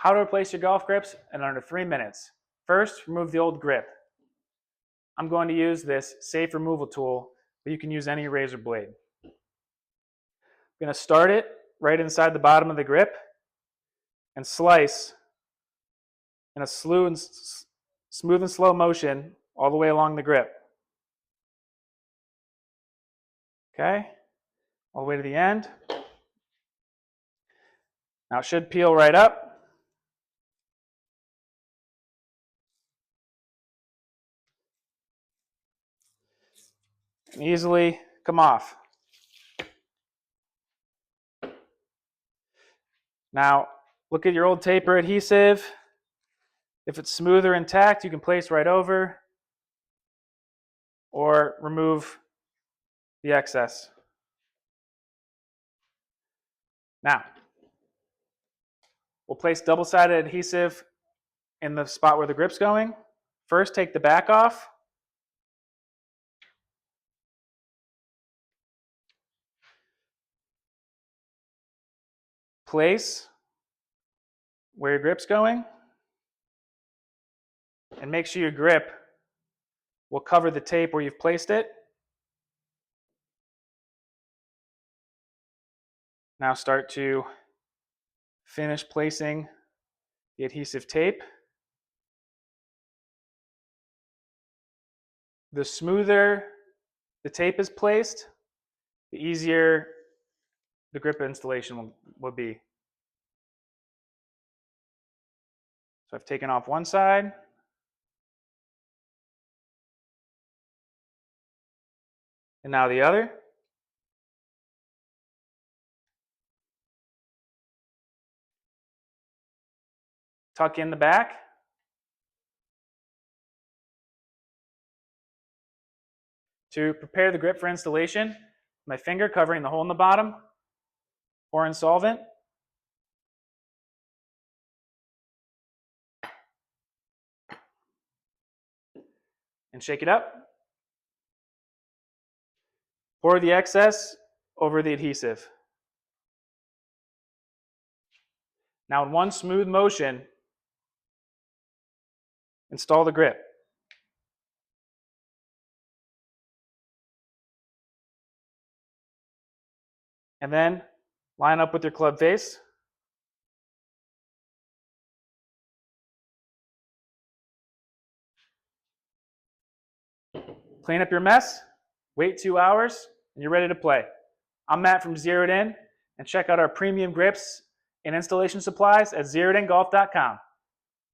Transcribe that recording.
How to replace your golf grips in under 3 minutes. First, remove the old grip. I'm going to use this safe removal tool, but you can use any razor blade. I'm going to start it right inside the bottom of the grip and slice in a smooth and slow motion all the way along the grip. Okay, all the way to the end. Now it should peel right up. And easily come off. Now, look at your old taper adhesive. If it's smooth or intact, you can place right over or remove the excess. Now, we'll place double-sided adhesive in the spot where the grip's going. First, take the back off. Place where your grip's going. And make sure your grip will cover the tape where you've placed it. Now start to finish placing the adhesive tape. The smoother the tape is placed, the easier the grip installation will be. So I've taken off one side. And now the other. Tuck in the back. To prepare the grip for installation, my finger covering the hole in the bottom, pour in solvent. And shake it up. Pour the excess over the adhesive. Now in one smooth motion, install the grip. And then line up with your club face. Clean up your mess, wait 2 hours, and you're ready to play. I'm Matt from Zerodin, and check out our premium grips and installation supplies at zerodingolf.com.